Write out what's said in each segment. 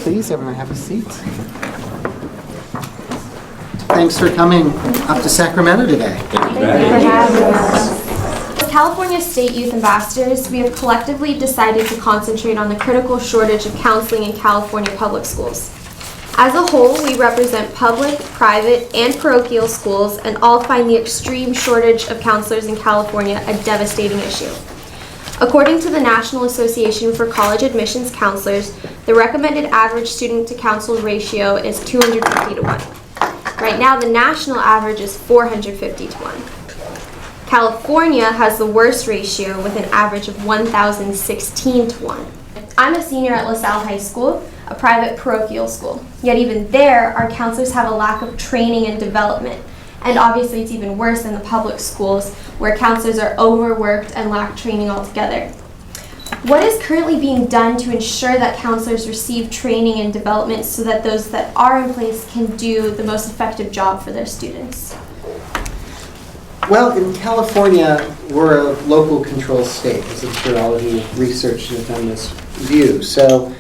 please. Everyone have a seat. Thanks for coming up to Sacramento today. As California State Youth Ambassadors, we have collectively decided to concentrate on the critical shortage of counseling in California public schools. As a whole, we represent public, private, and parochial schools, and all find the extreme shortage of counselors in California a devastating issue. According to the National Association for College Admissions Counselors, the recommended average student-to-counsel ratio is 250 to 1. Right now, the national average is 450 to 1. California has the worst ratio with an average of 1,016 to 1. I'm a senior at LaSalle High School, a private parochial school. Yet even there, our counselors have a lack of training and development. And obviously it's even worse in the public schools, where counselors are overworked and lack training altogether. What is currently being done to ensure that counselors receive training and development so that those that are in place can do the most effective job for their students? Well, in California, we're a local control state, as I'm sure all of you have researched and have done this view. So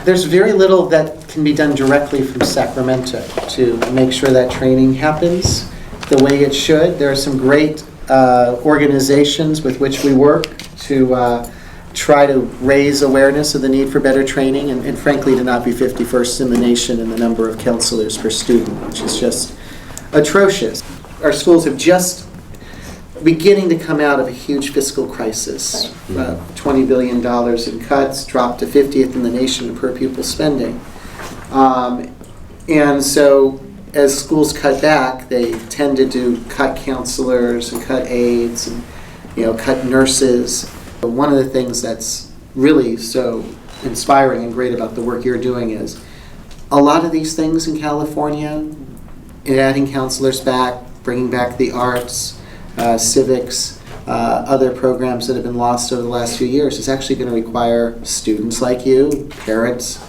there's very little that can be done directly from Sacramento to make sure that training happens the way it should. There are some great organizations with which we work to try to raise awareness of the need for better training and frankly to not be 51st in the nation in the number of counselors per student, which is just atrocious. Our schools have just beginning to come out of a huge fiscal crisis. $20 billion in cuts, dropped to 50th in the nation in per pupil spending. And so as schools cut back, they tended to cut counselors and cut aides and cut nurses. But one of the things that's really so inspiring and great about the work you're doing is a lot of these things in California, adding counselors back, bringing back the arts, civics, other programs that have been lost over the last few years is actually going to require students like you, parents,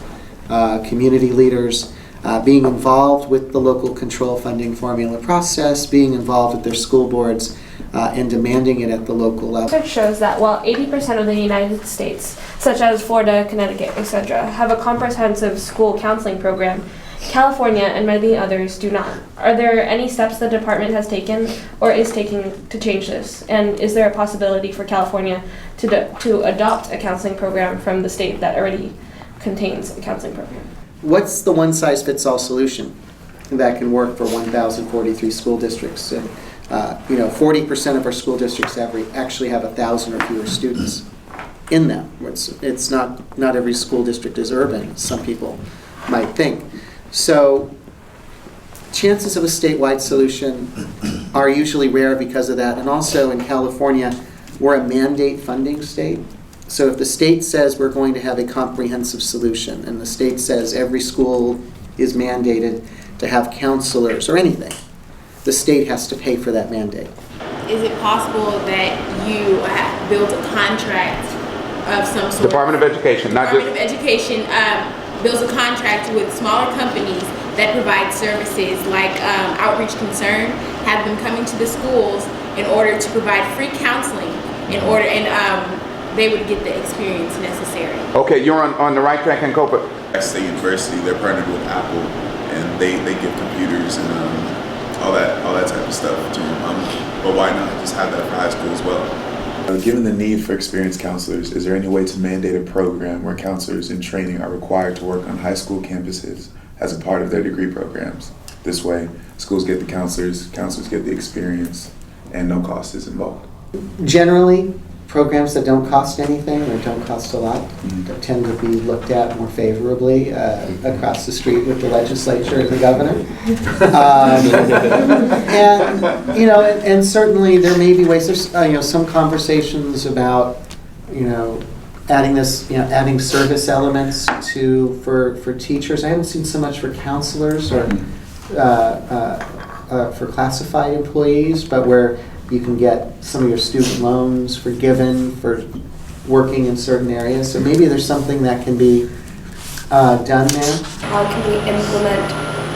community leaders, being involved with the local control funding formula process, being involved with their school boards, and demanding it at the local level. Research shows that while 80% of the United States, such as Florida, Connecticut, etc., have a comprehensive school counseling program, California and many others do not. Are there any steps the department has taken or is taking to change this? And is there a possibility for California to adopt a counseling program from the state that already contains a counseling program? What's the one-size-fits-all solution that can work for 1,043 school districts? 40% of our school districts actually have 1,000 or fewer students in them. It's not every school district is urban, as some people might think. So chances of a statewide solution are usually rare because of that. And also in California, we're a mandate funding state. So if the state says we're going to have a comprehensive solution, and the state says every school is mandated to have counselors or anything, the state has to pay for that mandate. Is it possible that you have built a contract of some sort? Department of Education, not just... Department of Education builds a contract with smaller companies that provide services like Outreach Concern, have them coming to the schools in order to provide free counseling they would get the experience necessary. Okay, you're on the right track in Copa. At State University, they're partnered with Apple, and they give computers and all that type of stuff to them. But why not just have that for high school as well? Given the need for experienced counselors, is there any way to mandate a program where counselors in training are required to work on high school campuses as a part of their degree programs? This way, schools get the counselors get the experience, and no cost is involved. Generally, programs that don't cost anything or don't cost a lot tend to be looked at more favorably across the street with the legislature and the governor. And certainly there may be ways. There's some conversations about adding adding service elements for teachers. I haven't seen so much for counselors or for classified employees, but where you can get some of your student loans forgiven for working in certain areas. So maybe there's something that can be done there. How can we implement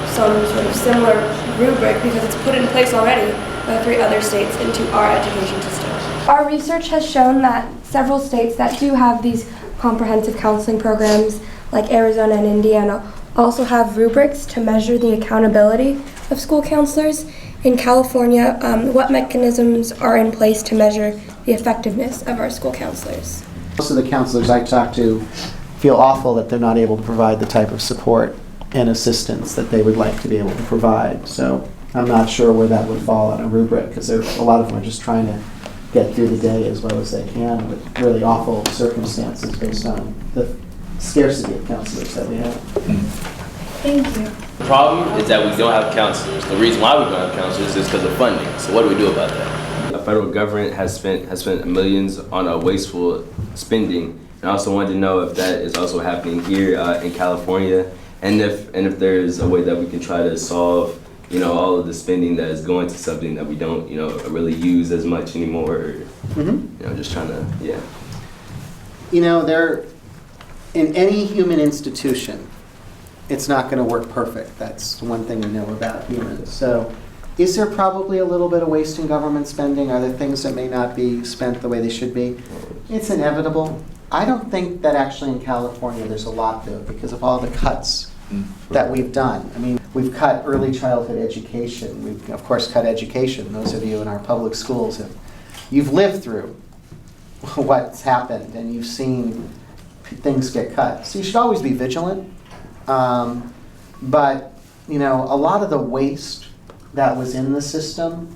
some sort of similar rubric, because it's put in place already by 3 other states, into our education system? Our research has shown that several states that do have these comprehensive counseling programs, like Arizona and Indiana, also have rubrics to measure the accountability of school counselors. In California, what mechanisms are in place to measure the effectiveness of our school counselors? Most of the counselors I talk to feel awful that they're not able to provide the type of support and assistance that they would like to be able to provide. So I'm not sure where that would fall on a rubric, because a lot of them are just trying to get through the day as well as they can with really awful circumstances based on the scarcity of counselors that we have. Thank you. The problem is that we don't have counselors. The reason why we don't have counselors is because of funding. So what do we do about that? The federal government has spent millions on a wasteful spending. And I also wanted to know if that is also happening here in California, and if there is a way that we can try to solve, all of the spending that is going to something that we don't, really use as much anymore. Or, just trying to, yeah. There, in any human institution, it's not going to work perfect. That's one thing we know about humans. So is there probably a little bit of waste in government spending? Are there things that may not be spent the way they should be? It's inevitable. I don't think that actually in California there's a lot to it because of all the cuts that we've done. I mean, we've cut early childhood education. We've, of course, cut education. Those of you in our public schools, you've lived through what's happened and you've seen things get cut. So you should always be vigilant. But, a lot of the waste that was in the system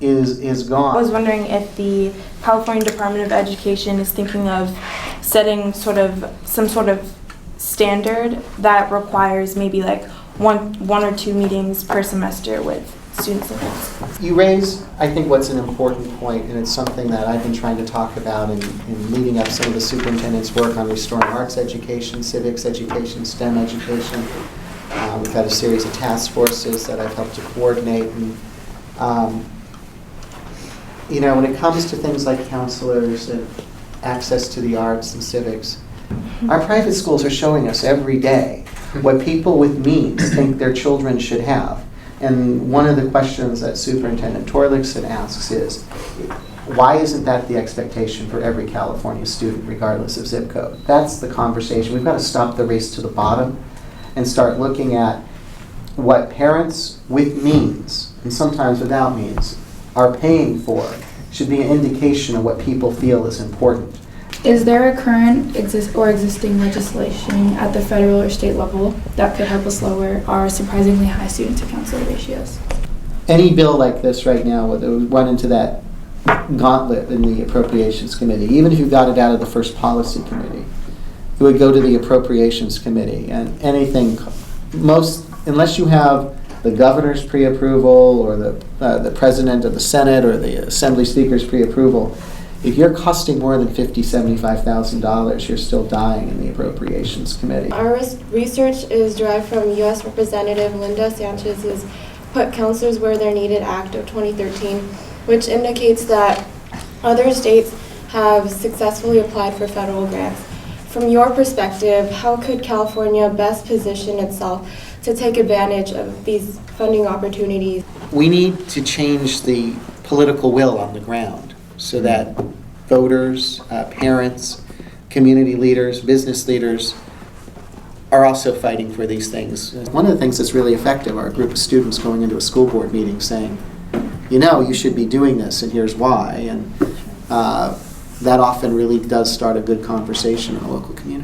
is gone. I was wondering if the California Department of Education is thinking of setting some sort of standard that requires maybe like one or two meetings per semester with students and parents. You raise, I think, what's an important point, and it's something that I've been trying to talk about in leading up some of the superintendent's work on restoring arts education, civics education, STEM education. We've had a series of task forces that I've helped to coordinate. And, when it comes to things like counselors and access to the arts and civics, our private schools are showing us every day what people with means think their children should have. And one of the questions that Superintendent Torlakson asks is, why isn't that the expectation for every California student, regardless of zip code? That's the conversation. We've got to stop the race to the bottom and start looking at what parents with means, and sometimes without means, are paying for. Should be an indication of what people feel is important. Is there a current existing legislation at the federal or state level that could help us lower our surprisingly high student-to-counselor ratios? Any bill like this right now would run into that gauntlet in the Appropriations Committee. Even if you got it out of the first Policy Committee, it would go to the Appropriations Committee. And anything, unless you have the governor's pre-approval or the president of the Senate or the Assembly Speaker's pre-approval, if you're costing more than $50,000, $75,000, you're still dying in the Appropriations Committee. Our research is derived from U.S. Representative Linda Sanchez's Put Counselors Where They're Needed Act of 2013, which indicates that other states have successfully applied for federal grants. From your perspective, how could California best position itself to take advantage of these funding opportunities? We need to change the political will on the ground, so that voters, parents, community leaders, business leaders are also fighting for these things. One of the things that's really effective are a group of students going into a school board meeting saying, you should be doing this and here's why. And that often really does start a good conversation in a local community.